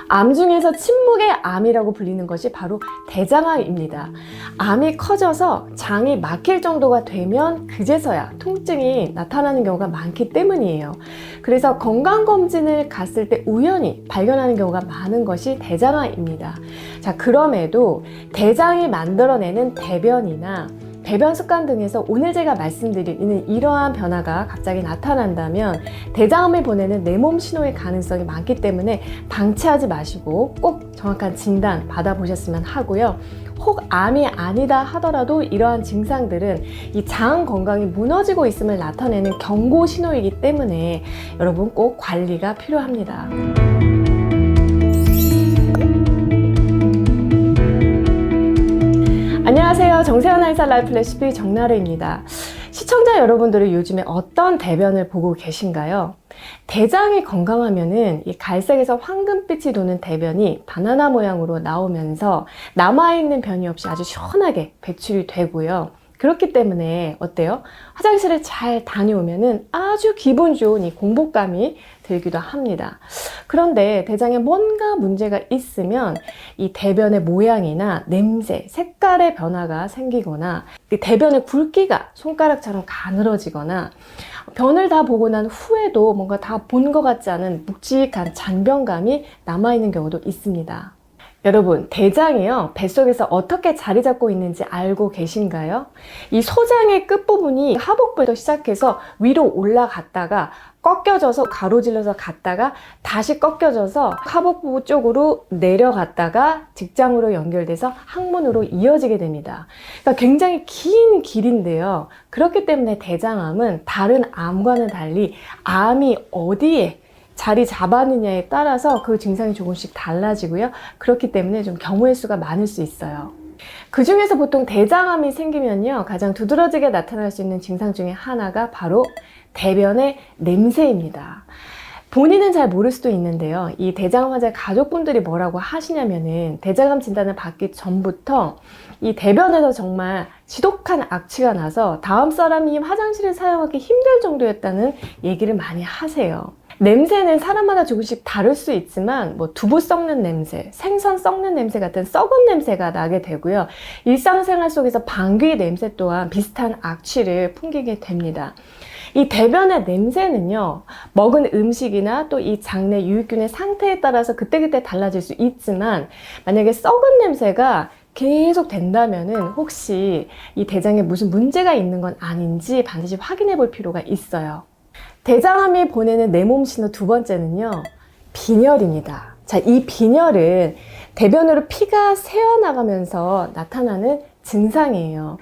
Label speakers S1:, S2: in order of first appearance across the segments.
S1: 암 중에서 침묵의 암이라고 불리는 것이 바로 대장암입니다. 암이 커져서 장이 막힐 정도가 되면 그제서야 통증이 나타나는 경우가 많기 때문이에요. 그래서 건강검진을 갔을 때 우연히 발견하는 경우가 많은 것이 대장암입니다. 자, 그럼에도 대장이 만들어내는 대변이나 배변 습관 등에서 오늘 제가 말씀드리는 이러한 변화가 갑자기 나타난다면 대장암이 보내는 내 몸 신호의 가능성이 많기 때문에 방치하지 마시고 꼭 정확한 진단 받아보셨으면 하고요. 혹 암이 아니다 하더라도 이러한 증상들은 이 장 건강이 무너지고 있음을 나타내는 경고 신호이기 때문에 여러분 꼭 관리가 필요합니다. 안녕하세요. 정세현 한의사 라이프 레시피 정나래입니다. 시청자 여러분들은 요즘에 어떤 대변을 보고 계신가요? 대장이 건강하면은 이 갈색에서 황금빛이 도는 대변이 바나나 모양으로 나오면서 남아있는 변이 없이 아주 시원하게 배출이 되고요. 그렇기 때문에 어때요? 화장실을 잘 다녀오면은 아주 기분 좋은 이 공복감이 들기도 합니다. 그런데 대장에 뭔가 문제가 있으면 이 대변의 모양이나 냄새, 색깔의 변화가 생기거나 대변의 굵기가 손가락처럼 가늘어지거나 변을 다 보고 난 후에도 뭔가 다 본 것 같지 않은 묵직한 잔변감이 남아있는 경우도 있습니다. 여러분, 대장이요, 뱃속에서 어떻게 자리 잡고 있는지 알고 계신가요? 이 소장의 끝부분이 하복부에서 시작해서 위로 올라갔다가 꺾여져서 가로질러서 갔다가 다시 꺾여져서 하복부 쪽으로 내려갔다가 직장으로 연결돼서 항문으로 이어지게 됩니다. 그러니까 굉장히 긴 길인데요. 그렇기 때문에 대장암은 다른 암과는 달리 암이 어디에 자리 잡았느냐에 따라서 그 증상이 조금씩 달라지고요. 그렇기 때문에 좀 경우의 수가 많을 수 있어요. 그 중에서 보통 대장암이 생기면요, 가장 두드러지게 나타날 수 있는 증상 중에 하나가 바로 대변의 냄새입니다. 본인은 잘 모를 수도 있는데요. 이 대장암 환자의 가족분들이 뭐라고 하시냐면은 대장암 진단을 받기 전부터 이 대변에서 정말 지독한 악취가 나서 다음 사람이 화장실을 사용하기 힘들 정도였다는 얘기를 많이 하세요. 냄새는 사람마다 조금씩 다를 수 있지만 뭐 두부 썩는 냄새, 생선 썩는 냄새 같은 썩은 냄새가 나게 되고요. 일상생활 속에서 방귀 냄새 또한 비슷한 악취를 풍기게 됩니다. 이 대변의 냄새는요, 먹은 음식이나 또 이 장내 유익균의 상태에 따라서 그때그때 달라질 수 있지만 만약에 썩은 냄새가 계속 된다면은 혹시 이 대장에 무슨 문제가 있는 건 아닌지 반드시 확인해 볼 필요가 있어요. 대장암이 보내는 내 몸 신호 두 번째는요, 빈혈입니다. 자, 이 빈혈은 대변으로 피가 새어나가면서 나타나는 증상이에요.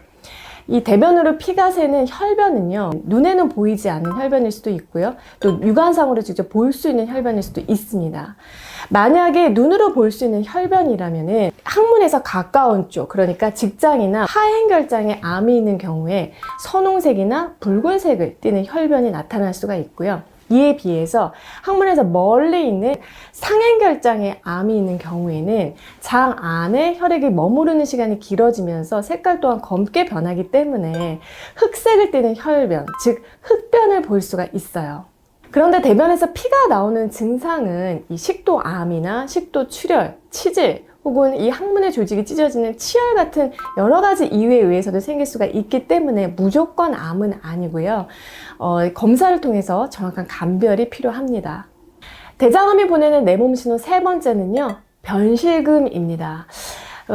S1: 이 대변으로 피가 새는 혈변은요, 눈에는 보이지 않는 혈변일 수도 있고요, 또 육안상으로 직접 볼 수 있는 혈변일 수도 있습니다. 만약에 눈으로 볼 수 있는 혈변이라면은 항문에서 가까운 쪽, 그러니까 직장이나 하행결장에 암이 있는 경우에 선홍색이나 붉은색을 띠는 혈변이 나타날 수가 있고요. 이에 비해서 항문에서 멀리 있는 상행결장에 암이 있는 경우에는 장 안에 혈액이 머무르는 시간이 길어지면서 색깔 또한 검게 변하기 때문에 흑색을 띠는 혈변, 즉 흑변을 볼 수가 있어요. 그런데 대변에서 피가 나오는 증상은 이 식도암이나 식도출혈, 치질, 혹은 이 항문의 조직이 찢어지는 치열 같은 여러 가지 이유에 의해서도 생길 수가 있기 때문에 무조건 암은 아니고요. 검사를 통해서 정확한 감별이 필요합니다. 대장암이 보내는 내 몸 신호 세 번째는요, 변실금입니다.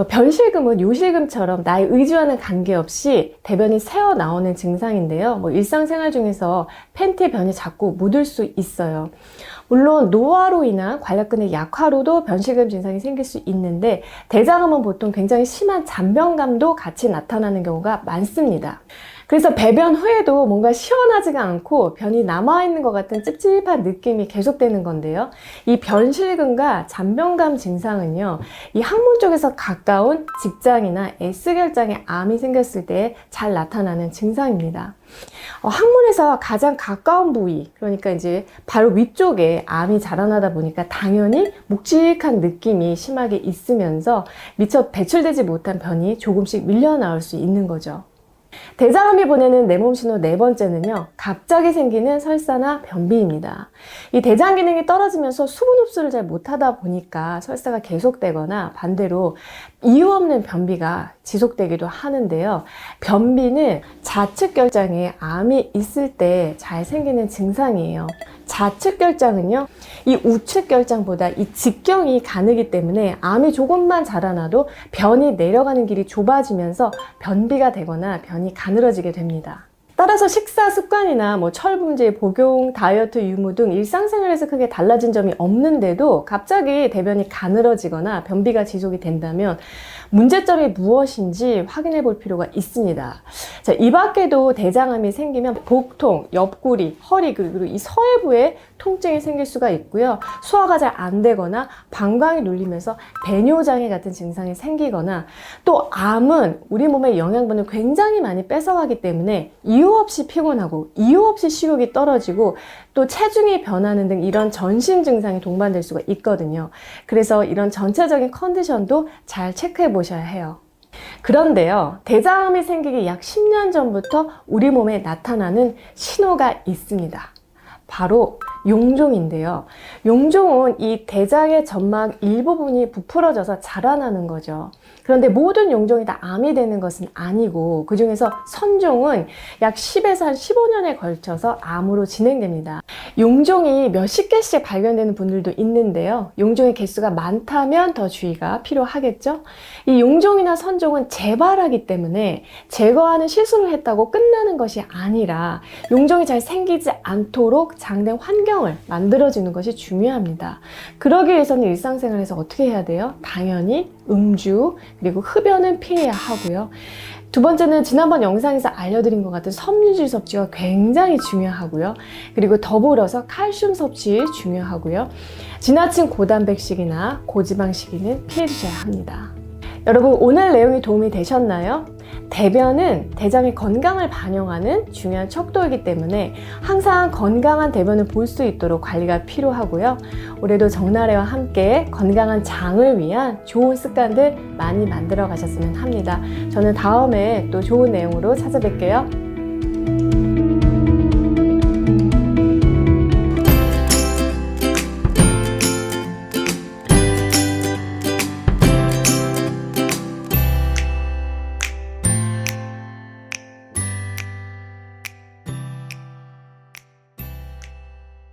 S1: 변실금은 요실금처럼 나의 의지와는 관계없이 대변이 새어 나오는 증상인데요. 일상생활 중에서 팬티에 변이 자꾸 묻을 수 있어요. 물론 노화로 인한 관략근의 약화로도 변실금 증상이 생길 수 있는데 대장암은 보통 굉장히 심한 잔변감도 같이 나타나는 경우가 많습니다. 그래서 배변 후에도 뭔가 시원하지가 않고 변이 남아있는 것 같은 찝찝한 느낌이 계속되는 건데요. 이 변실금과 잔변감 증상은요, 이 항문 쪽에서 가까운 직장이나 S결장에 암이 생겼을 때 잘 나타나는 증상입니다. 항문에서 가장 가까운 부위, 그러니까 이제 바로 위쪽에 암이 자라나다 보니까 당연히 묵직한 느낌이 심하게 있으면서 미처 배출되지 못한 변이 조금씩 밀려 나올 수 있는 거죠. 대장암이 보내는 내 몸 신호 네 번째는요, 갑자기 생기는 설사나 변비입니다. 이 대장 기능이 떨어지면서 수분 흡수를 잘 못하다 보니까 설사가 계속되거나 반대로 이유 없는 변비가 지속되기도 하는데요. 변비는 좌측결장에 암이 있을 때 잘 생기는 증상이에요. 좌측결장은요, 이 우측결장보다 이 직경이 가느기 때문에 암이 조금만 자라나도 변이 내려가는 길이 좁아지면서 변비가 되거나 변이 가늘어지게 됩니다. 따라서 식사 습관이나 철분제, 복용, 다이어트, 유무 등 일상생활에서 크게 달라진 점이 없는데도 갑자기 대변이 가늘어지거나 변비가 지속이 된다면 문제점이 무엇인지 확인해 볼 필요가 있습니다. 자, 이 밖에도 대장암이 생기면 복통, 옆구리, 허리, 그리고 이 서해부에 통증이 생길 수가 있고요. 소화가 잘 안 되거나 방광이 눌리면서 배뇨장애 같은 증상이 생기거나, 또 암은 우리 몸의 영양분을 굉장히 많이 뺏어가기 때문에 이유 없이 피곤하고 이유 없이 식욕이 떨어지고 또 체중이 변하는 등 이런 전신 증상이 동반될 수가 있거든요. 그래서 이런 전체적인 컨디션도 잘 체크해 보셔야 해요. 그런데요, 대장암이 생기기 약 10년 전부터 우리 몸에 나타나는 신호가 있습니다. 바로 용종인데요. 용종은 이 대장의 점막 일부분이 부풀어져서 자라나는 거죠. 그런데 모든 용종이 다 암이 되는 것은 아니고, 그 중에서 선종은 약 10에서 한 15년에 걸쳐서 암으로 진행됩니다. 용종이 몇십 개씩 발견되는 분들도 있는데요. 용종의 개수가 많다면 더 주의가 필요하겠죠. 이 용종이나 선종은 재발하기 때문에 제거하는 시술을 했다고 끝나는 것이 아니라 용종이 잘 생기지 않도록 장내 환경을 만들어주는 것이 중요합니다. 그러기 위해서는 일상생활에서 어떻게 해야 돼요? 당연히 음주, 그리고 흡연은 피해야 하고요. 두 번째는 지난번 영상에서 알려드린 것 같은 섬유질 섭취가 굉장히 중요하고요. 그리고 더불어서 칼슘 섭취 중요하고요. 지나친 고단백식이나 고지방식이는 피해 주셔야 합니다. 여러분, 오늘 내용이 도움이 되셨나요? 대변은 대장의 건강을 반영하는 중요한 척도이기 때문에 항상 건강한 대변을 볼 수 있도록 관리가 필요하고요. 올해도 정나래와 함께 건강한 장을 위한 좋은 습관들 많이 만들어 가셨으면 합니다. 저는 다음에 또 좋은 내용으로 찾아뵐게요.